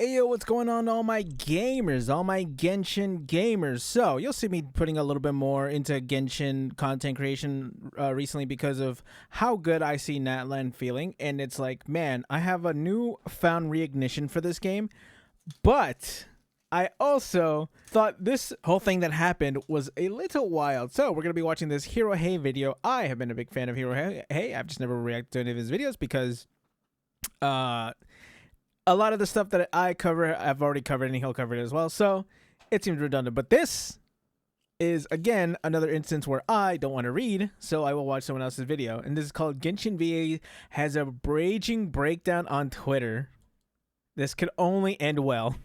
Hey yo, what's going on, all my gamers, all my Genshin gamers? So you'll see me putting a little bit more into Genshin content creation recently because of how good I see Natlan feeling, and it's like, man, I have a newfound reignition for this game, but I also thought this whole thing that happened was a little wild. So we're gonna be watching this HeroHei video. I have been a big fan of HeroHei. I've just never reacted to any of his videos because a lot of the stuff that I cover, I've already covered, and he'll cover it as well. So it seems redundant. But this is, again, another instance where I don't want to read, so I will watch someone else's video. And this is called Genshin VA has a raging breakdown on Twitter. This could only end well.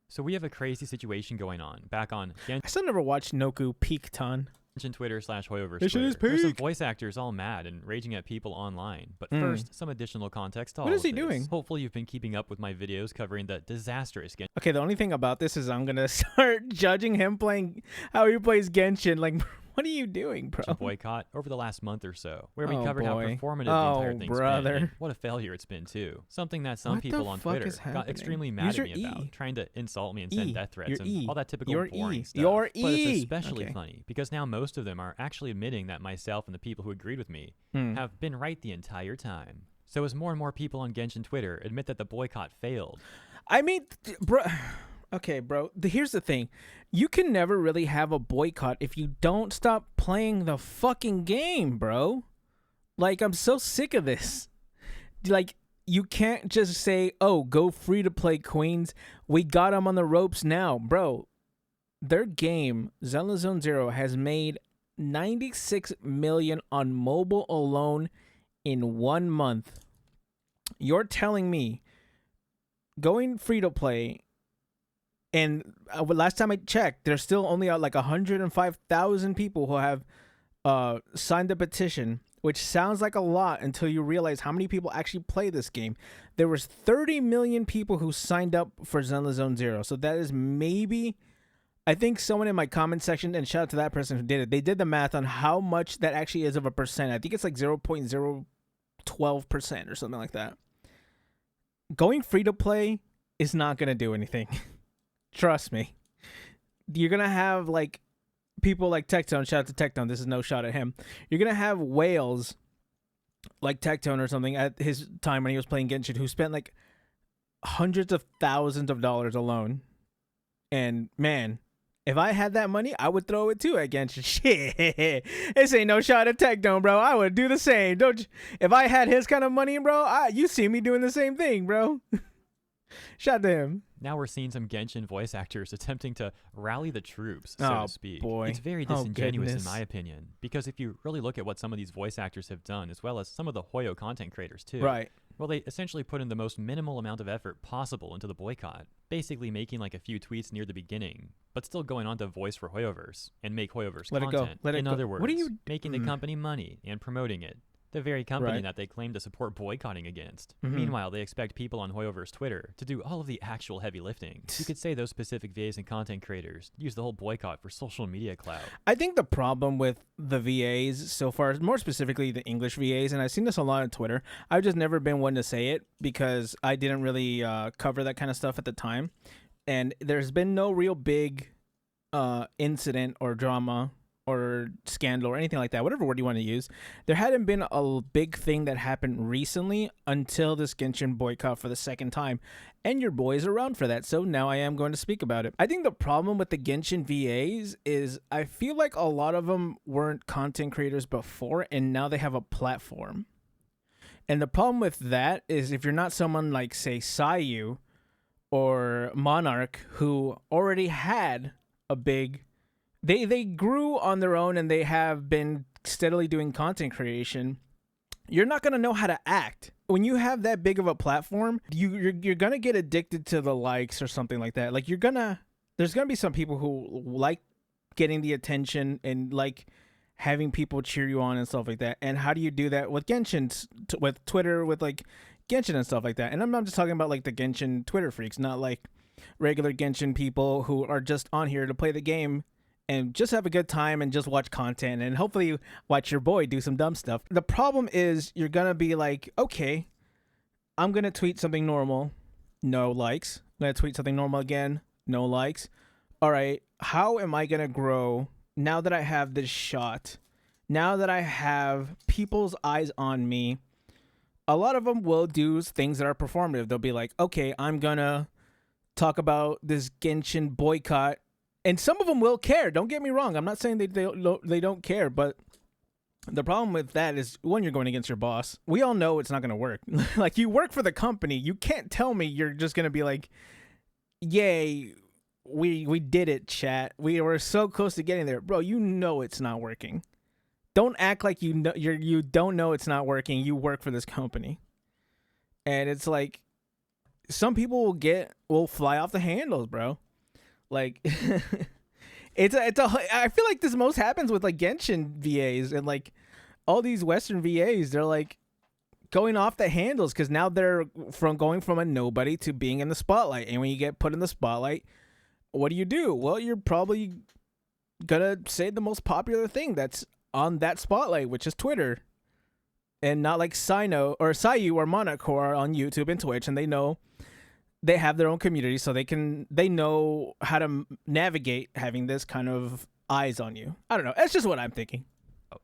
So we have a crazy situation going on back on I still never watched Noku peak ton. Genshin Twitter / Hoyoverse This shit is Twitter. There's some peak. voice actors all mad and raging at people online. But Mm. first, some additional context to all What is of he this. doing? Hopefully you've been keeping up with my videos covering the disastrous Genshin Okay, the only thing about this is I'm gonna start judging him playing how he plays Genshin. Like, what are you doing, bro? boycott over the last month or so, where we Oh, covered how boy. performative the Oh, entire thing's brother. been. And what a failure it's been too. Something that some What the people on fuck Twitter is got happening? extremely mad Use at your me E. about, trying to insult me and E. send death threats Your and E. all that typical Your boring E. stuff. Your But it's E. especially Okay. funny because now most of them are actually admitting that myself and the people who agreed with me Hmm. have been right the entire time. So as more and more people on Genshin Twitter admit that the boycott failed, I mean, bro. Okay, bro. Here's the thing. You can never really have a boycott if you don't stop playing the fucking game, bro. Like, I'm so sick of this. Like, you can't just say, oh, go free to play Queens. We got them on the ropes now. Bro, their game, Zenless Zone Zero, has made 96 million on mobile alone in 1 month. You're telling me going free to play, and last time I checked, there's still only like 105,000 people who have signed the petition, which sounds like a lot until you realize how many people actually play this game. There was 30 million people who signed up for Zenless Zone Zero. So that is maybe, I think someone in my comment section, and shout out to that person who did it, they did the math on how much that actually is of a percent. I think it's like 0.012% or something like that. Going free to play is not going to do anything. Trust me. You're going to have like people like Tectone. Shout out to Tectone. This is no shot at him. You're going to have whales like Tectone or something at his time when he was playing Genshin who spent like hundreds of thousands of dollars alone. And man, if I had that money, I would throw it too at Genshin. Shit. This ain't no shot at Tectone, bro. I would do the same. Don't you? If I had his kind of money, bro, you see me doing the same thing, bro. Shout out to him. now we're seeing some Genshin voice actors attempting to rally the troops, so to speak. Boy. It's very disingenuous in goodness. my opinion, because if you really look at what some of these voice actors have done, as well as some of the Hoyo content creators too, Right. well, they essentially put in the most minimal amount of effort possible into the boycott, basically making like a few tweets near the beginning, but still going on to voice for Hoyoverse and make Hoyoverse Let it go. content. Let it in go. other words, What are you making the company money and promoting it. The very company Right. that they claim to support boycotting against. Mhm. Meanwhile, they expect people on Hoyoverse Twitter to do all of the actual heavy lifting. You could say those specific VAs and content creators use the whole boycott for social media clout. I think the problem with the VAs so far, more specifically the English VAs, and I've seen this a lot on Twitter, I've just never been one to say it because I didn't really cover that kind of stuff at the time. And there's been no real big incident or drama or scandal or anything like that, whatever word you want to use. There hadn't been a big thing that happened recently until this Genshin boycott for the second time. And your boy is around for that, so now I am going to speak about it. I think the problem with the Genshin VAs is I feel like a lot of them weren't content creators before, and now they have a platform. And the problem with that is if you're not someone like, say, Sayu or Monarch, who already had a big... They grew on their own and they have been steadily doing content creation. You're not going to know how to act. When you have that big of a platform, you're going to get addicted to the likes or something like that. Like there's going to be some people who like getting the attention and like having people cheer you on and stuff like that. And how do you do that with Genshin, with Twitter, with like Genshin and stuff like that? And I'm not just talking about like the Genshin Twitter freaks, not like regular Genshin people who are just on here to play the game and just have a good time and just watch content and hopefully watch your boy do some dumb stuff. The problem is you're going to be like, okay, I'm going to tweet something normal No likes. I'm gonna tweet something normal again. No likes. All right. How am I gonna grow now that I have this shot? Now that I have people's eyes on me, a lot of them will do things that are performative. They'll be like, okay, I'm gonna talk about this Genshin boycott, and some of them will care. Don't get me wrong. I'm not saying they don't care, but the problem with that is, one, you're going against your boss. We all know it's not gonna work. Like, you work for the company. You can't tell me you're just gonna be like, yay, we did it, chat. We were so close to getting there, bro. You know it's not working. Don't act like you don't know it's not working. You work for this company, and it's like some people will fly off the handles, bro. Like, I feel like this most happens with like Genshin VAs and like all these Western VAs. They're like going off the handles because now they're going from a nobody to being in the spotlight, and when you get put in the spotlight, what do? Well, you're probably gonna say the most popular thing that's on that spotlight, which is Twitter, and not like Sino or Sayu or Monarch, who are on YouTube and Twitch, and they have their own community, so they know how to navigate having this kind of eyes on you. I don't know. That's just what I'm thinking.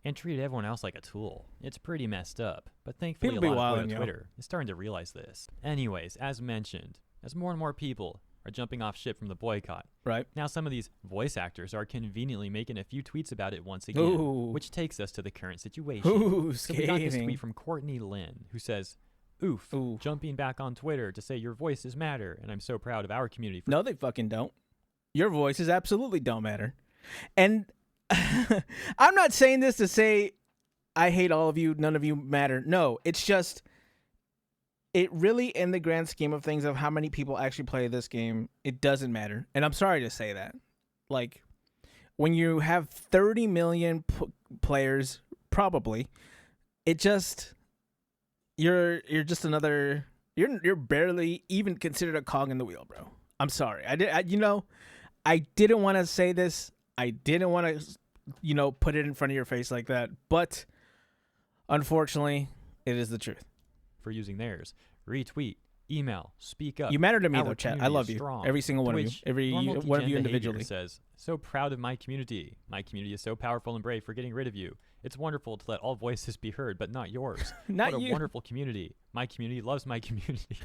And treat everyone else like a tool. It's pretty messed up, but thankfully People a be lot of wilding, Twitter is starting to realize this. Anyways, as mentioned, as more and more people are jumping off ship from the boycott, right now some of these voice actors are conveniently making a few tweets about it once again. Ooh. Which takes us to the current situation. Ooh, so we got this scathing. tweet from Courtney Lynn, who says, oof, jumping back on Twitter to say your voices matter, and I'm so proud of our community. No, they fucking don't. Your voices absolutely don't matter. And I'm not saying this to say I hate all of you, none of you matter. No, it's just, it really, in the grand scheme of things, of how many people actually play this game, it doesn't matter. And I'm sorry to say that. Like, when you have 30 million players, probably, it just, you're just another, you're barely even considered a cog in the wheel, bro. I'm sorry. I didn't want to say this. I didn't want to, put it in front of your face like that. But unfortunately, it is the truth. For using theirs. Retweet, email, speak up. You matter to me, Our though, chat. I community love is you. strong. Every single one of you. Every Normal one of you DGen individually. behavior says, so proud of my community. My community is so powerful and brave for getting rid of you. It's wonderful to let all voices be heard, but not yours. Not what you. A wonderful community. My community loves my community.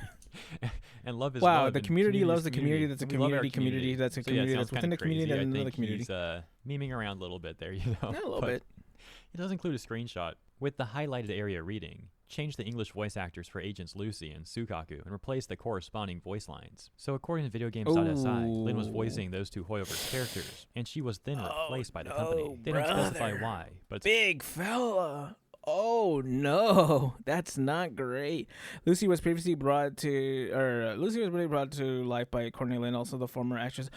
And love is wow, love. the community loves the community that's a community that's a community that's within the community and another community. He's memeing around a little bit there, you know. Yeah, a little bit. It does include a screenshot with the highlighted area reading. Change the English voice actors for Agents Lucy and Sukaku and replace the corresponding voice lines. So according to videogames.si, Lynn was voicing those two Hoyoverse characters, and she was then replaced by the company. They don't specify why, but it's big fella. Oh no, that's not great. Lucy was previously brought to life by Courtney Lynn, also the former actress.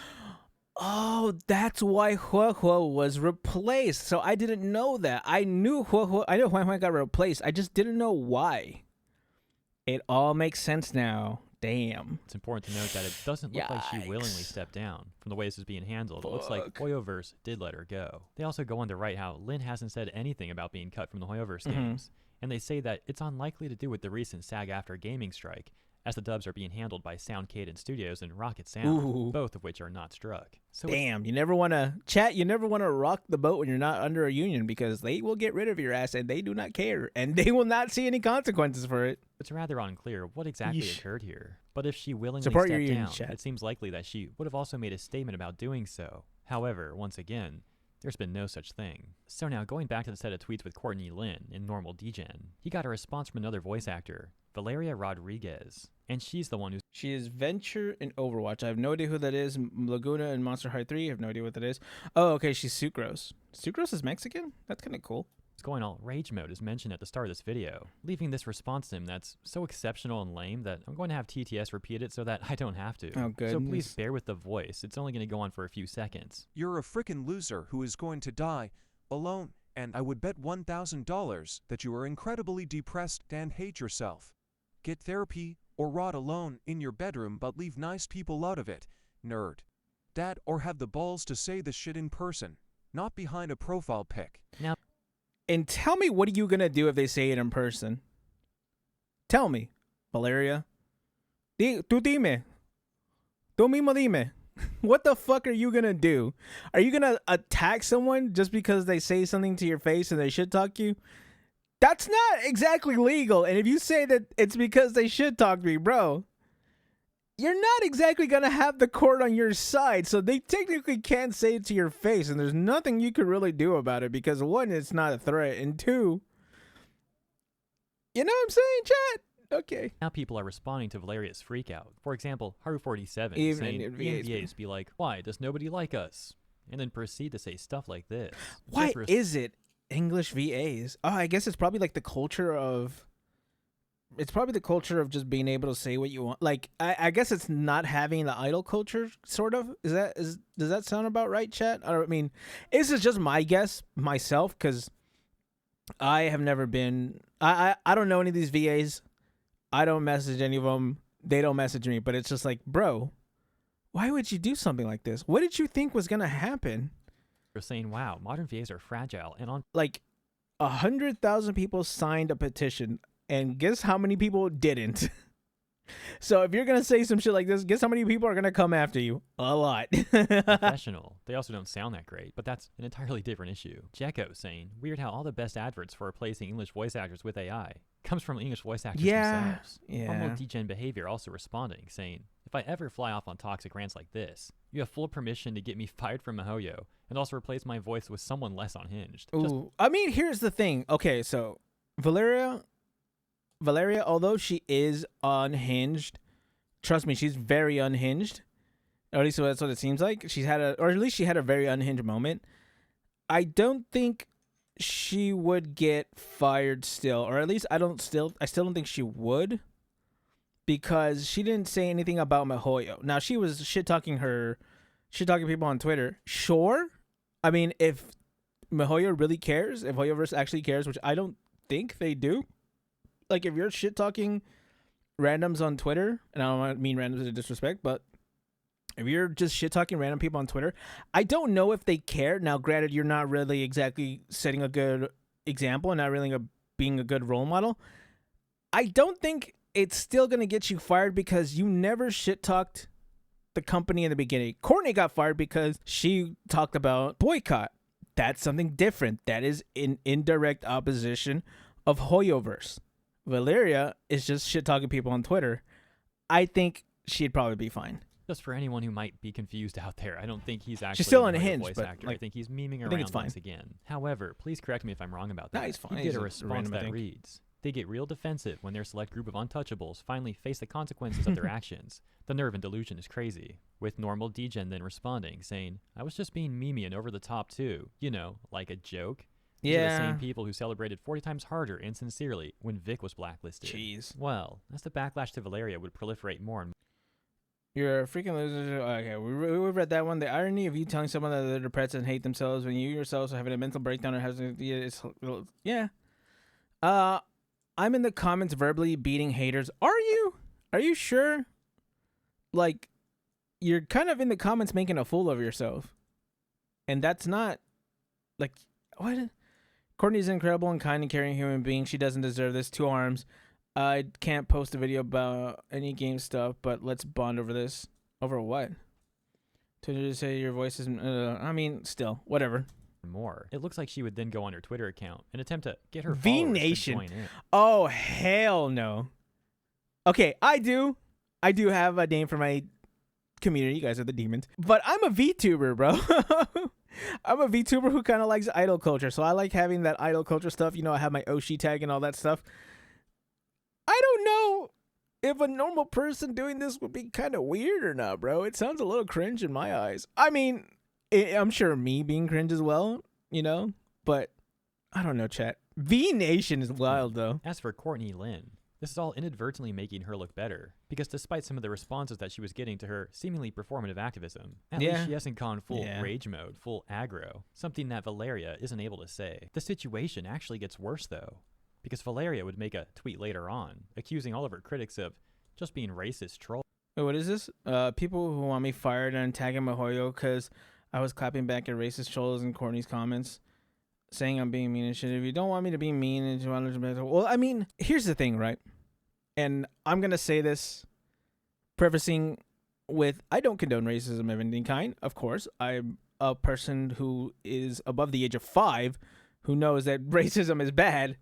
Oh, that's why HeroHei was replaced. So I didn't know that. I knew HeroHei got replaced. I just didn't know why. It all makes sense now. Damn. It's important to note that it doesn't look like she willingly stepped down from the way this is being handled. It looks like Hoyoverse did let her go. They also go on to write how Lynn hasn't said anything about being cut from the Hoyoverse games, and they say that it's unlikely to do with the recent SAG-AFTRA gaming strike, as the dubs are being handled by Sound Cadence Studios and Rocket Sound, both of which are not struck. So damn, you never want to rock the boat when you're not under a union, because they will get rid of your ass and they do not care, and they will not see any consequences for it. It's rather unclear what exactly occurred here. But if she willingly Support stepped your union, down, chat. it seems likely that she would have also made a statement about doing so. However, once again, there's been no such thing. So now, going back to the set of tweets with Courtney Lynn in normal DGen, he got a response from another voice actor, Valeria Rodriguez. And she's the one who's... She is Venture in Overwatch. I have no idea who that is. Laguna in Monster High 3. I have no idea what that is. Oh, okay, she's Sucrose. Sucrose is Mexican? That's kind of cool. going all rage mode as mentioned at the start of this video, leaving this response to him that's so exceptional and lame that I'm going to have TTS repeat it so that I don't have to. Oh, goodness. So please bear with the voice. It's only going to go on for a few seconds. You're a frickin' loser who is going to die alone, and I would bet $1,000 that you are incredibly depressed and hate yourself. Get therapy or rot alone in your bedroom, but leave nice people out of it, nerd. Dad, or have the balls to say this shit in person, not behind a profile pic. Now, and tell me, what are you going to do if they say it in person? Tell me, Valeria. Tú dime. Tú mismo dime. What the fuck are you gonna do? Are you gonna attack someone just because they say something to your face and they shit talk you? That's not exactly legal. And if you say that it's because they shit talked me, bro, you're not exactly gonna have the court on your side. So they technically can't say it to your face, and there's nothing you could really do about it because one, it's not a threat, and two, you know what I'm saying, chat? Okay. Now people are responding to Valeria's freakout. For example, Haru47 Even saying in VAs, VAs be like, why does nobody like us? And then proceed to say stuff like this. Why is it English VAs? Oh, I guess it's probably like the culture of... It's probably the culture of just being able to say what you want. Like, I guess it's not having the idol culture, sort of. Does that sound about right, chat? I mean, this is just my guess, myself, because I have never been... I don't know any of these VAs. I don't message any of them. They don't message me. But it's just like, bro, why would you do something like this? What did you think was going to happen? They're saying, wow, modern VAs are fragile. And on like 100,000 people signed a petition. And guess how many people didn't? So if you're going to say some shit like this, guess how many people are going to come after you? A lot. Professional. They also don't sound that great, but that's an entirely different issue. Jekko saying, weird how all the best adverts for replacing English voice actors with AI comes from English voice actors themselves. Normal degen behavior also responding, saying, if I ever fly off on toxic rants like this, you have full permission to get me fired from MiHoYo and also replace my voice with someone less unhinged. Ooh. I mean, here's the thing. Okay, so Valeria, although she is unhinged, trust me, she's very unhinged. Or at least that's what it seems like. She had a very unhinged moment. I don't think she would get fired still, or at least I still don't think she would, because she didn't say anything about MiHoYo. Now she was shit talking people on Twitter. Sure, I mean, if MiHoYo really cares, if HoYoverse actually cares, which I don't think they do. Like, if you're shit talking randoms on Twitter, and I don't mean randoms as a disrespect, but if you're just shit talking random people on Twitter, I don't know if they care. Now, granted, you're not really exactly setting a good example and not really being a good role model. I don't think it's still gonna get you fired because you never shit talked the company in the beginning. Courtney got fired because she talked about boycott. That's something different. That is in indirect opposition of HoYoverse. Valeria is just shit talking people on Twitter. I think she'd probably be fine. Just for anyone who might be confused out there, I don't think he's actually She's still a unhinged, voice but actor. like, I think he's memeing around once again. However, please correct me if I'm wrong about that. Nah, he's fine. You get a response that reads, they get real defensive when their select group of untouchables finally face the consequences of their actions. The nerve and delusion is crazy. With normal degen then responding, saying, I was just being memey and over the top too. You know, like a joke. These are the same people who celebrated 40 times harder and sincerely when Vic was blacklisted. Jeez. Well, as the backlash to Valeria would proliferate more and more. You're a freaking loser. Okay, we read that one. The irony of you telling someone that they're depressed and hate themselves when you yourselves are having a mental breakdown or having yeah. I'm in the comments verbally beating haters. Are you? Are you sure? Like, you're kind of in the comments making a fool of yourself, and that's not like what. Courtney's incredible and kind and caring human being. She doesn't deserve this. 2 arms. I can't post a video about any game stuff, but let's bond over this. Over what? To say your voice is... I mean, still, whatever. More. It looks like she would then go on her Twitter account and attempt to get her V-Nation. followers to join in. Oh, hell no. Okay, I do have a name for my community. You guys are the demons. But I'm a VTuber, bro. I'm a VTuber who kind of likes idol culture. So I like having that idol culture stuff. You know, I have my Oshi tag and all that stuff. I don't know if a normal person doing this would be kind of weird or not, bro. It sounds a little cringe in my eyes. I mean, I'm sure me being cringe as well, you know, but I don't know, chat. V-Nation is wild, though. As for Courtney Lynn, this is all inadvertently making her look better, because despite some of the responses that she was getting to her seemingly performative activism, at least she hasn't gone full rage mode, full aggro, something that Valeria isn't able to say. The situation actually gets worse, though, because Valeria would make a tweet later on, accusing all of her critics of just being racist trolls. Wait, what is this? People who want me fired and tagging MiHoYo because I was clapping back at racist trolls in Courtney's comments, saying I'm being mean and shit. If you don't want me to be mean and you want to be... Well, I mean, here's the thing, right? And I'm going to say this prefacing with, I don't condone racism of any kind. Of course, I'm a person who is above the age of 5 who knows that racism is bad.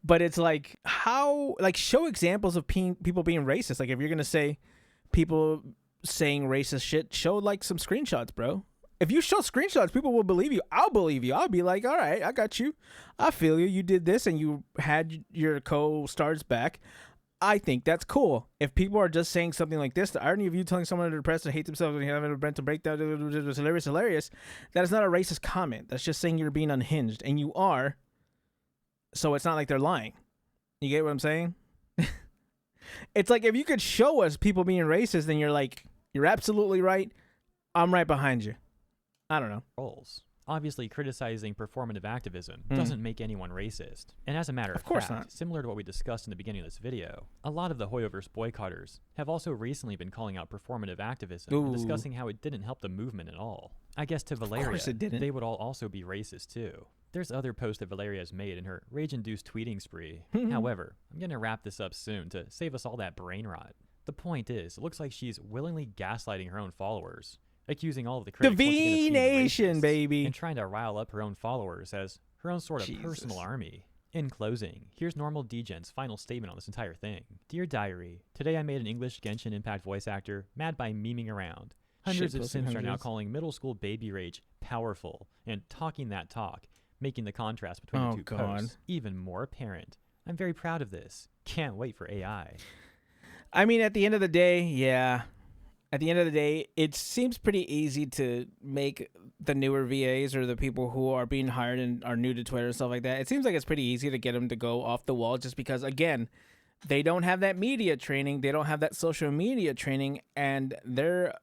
But it's like, how, like, show examples of people being racist. Like, if you're going to say people saying racist shit, show, like, some screenshots, bro. If you show screenshots, people will believe you. I'll believe you. I'll be like, all right, I got you. I feel you. You did this and you had your co-stars back. I think that's cool. If people are just saying something like this, the irony of you telling someone they're depressed and hate themselves and having a mental breakdown is hilarious. That is not a racist comment. That's just saying you're being unhinged, and you are. So it's not like they're lying. You get what I'm saying? It's like, if you could show us people being racist, then you're like, you're absolutely right. I'm right behind you. I don't know. Roles. Obviously, criticizing performative activism doesn't make anyone racist. And as a matter of course fact, not. Similar to what we discussed in the beginning of this video, a lot of the Hoyoverse boycotters have also recently been calling out performative activism and discussing how it didn't help the movement at all. I guess to Valeria, they would all also be racist too. There's other posts that Valeria has made in her rage-induced tweeting spree. However, I'm going to wrap this up soon to save us all that brain rot. The point is, it looks like she's willingly gaslighting her own followers, accusing all of the critics The V Nation, baby, and trying to rile up her own followers as her own sort of personal army. In closing, here's Normal Degen's final statement on this entire thing. Dear Diary, today I made an English Genshin Impact voice actor mad by memeing around. Hundreds of Sims are now calling middle school baby rage powerful and talking that talk, making the contrast between the two posts even more apparent. I'm very proud of this. Can't wait for AI. I mean, at the end of the day, yeah. At the end of the day, it seems pretty easy to make the newer VAs or the people who are being hired and are new to Twitter and stuff like that. It seems like it's pretty easy to get them to go off the wall just because, again, they don't have that media training. They don't have that social media training, and they're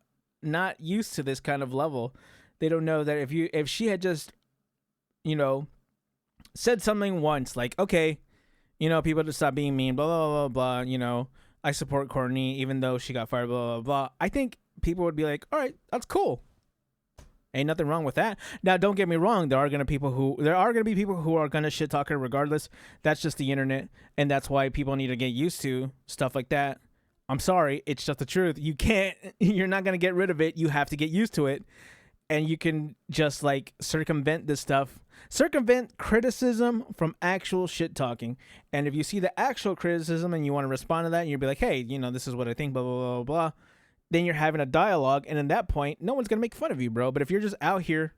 not used to this kind of level. They don't know that if she had just, said something once, like, okay, people just stop being mean, blah, blah, blah, blah, I support Courtney even though she got fired, blah, blah, blah. I think people would be like, all right, that's cool. Ain't nothing wrong with that. Now, don't get me wrong. There are going to be people who are going to shit talk her regardless. That's just the internet. And that's why people need to get used to stuff like that. I'm sorry. It's just the truth. You're not going to get rid of it. You have to get used to it. And you can just like circumvent this stuff. Circumvent criticism from actual shit talking. And if you see the actual criticism and you want to respond to that, and you'll be like, hey, this is what I think, blah, blah, blah, blah, blah. Then you're having a dialogue. And at that point, no one's going to make fun of you, bro. But if you're just out here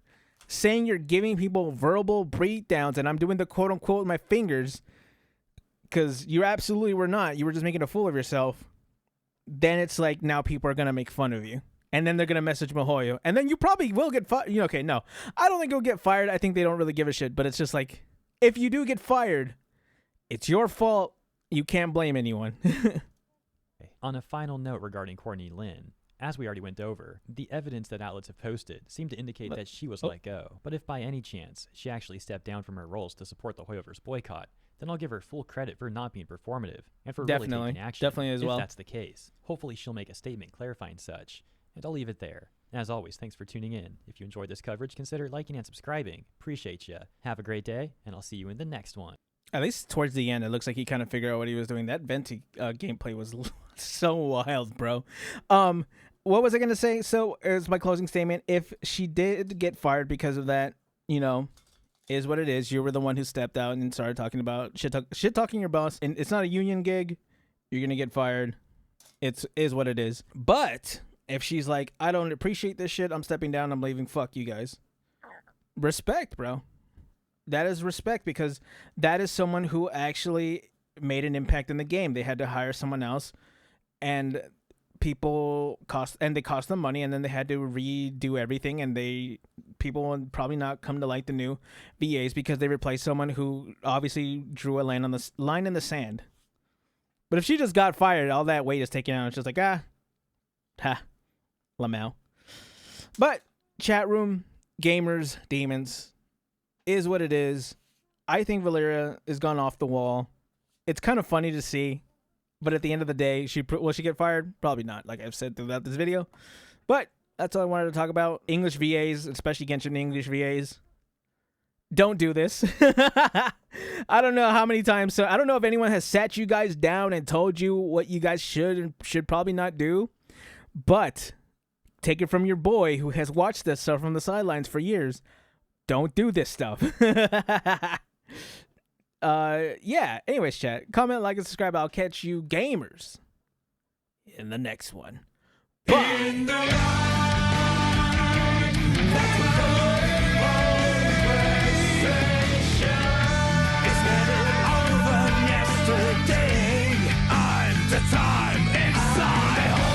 saying you're giving people verbal breakdowns, and I'm doing the quote unquote with my fingers, because you absolutely were not. You were just making a fool of yourself. Then it's like now people are going to make fun of you. And then they're going to message MiHoYo. And then you probably will get fired. Okay, no. I don't think you'll get fired. I think they don't really give a shit. But it's just like, if you do get fired, it's your fault. You can't blame anyone. On a final note regarding Courtney Lynn, as we already went over, the evidence that outlets have posted seemed to indicate that she was let go. But if by any chance she actually stepped down from her roles to support the Hoyoverse boycott, then I'll give her full credit for not being performative and for really taking action. Definitely as well. If that's the case. Hopefully she'll make a statement clarifying such. And I'll leave it there. As always, thanks for tuning in. If you enjoyed this coverage, consider liking and subscribing. Appreciate ya. Have a great day, and I'll see you in the next one. At least towards the end, it looks like he kind of figured out what he was doing. That Venti gameplay was so wild, bro. What was I going to say? So, it's my closing statement. If she did get fired because of that, is what it is. You were the one who stepped out and started talking about shit-talking your boss. And it's not a union gig. You're going to get fired. It is what it is. But if she's like, I don't appreciate this shit, I'm stepping down, I'm leaving, fuck you guys. Respect, bro. That is respect, because that is someone who actually made an impact in the game. They had to hire someone else, and they cost them money, and then they had to redo everything, and people would probably not come to like the new VAs because they replaced someone who obviously drew a line in the sand. But if she just got fired, all that weight is taken out. It's just like, Lamau. But chat room, gamers, demons, is what it is. I think Valeria is gone off the wall. It's kind of funny to see, but at the end of the day, will she get fired? Probably not, like I've said throughout this video. But that's all I wanted to talk about. English VAs, especially Genshin English VAs. Don't do this. I don't know how many times. I don't know if anyone has sat you guys down and told you what you guys should and should probably not do. But take it from your boy who has watched this stuff from the sidelines for years. Don't do this stuff. Yeah. Anyways, chat. Comment, like, and subscribe. I'll catch you gamers in the next one. Bye.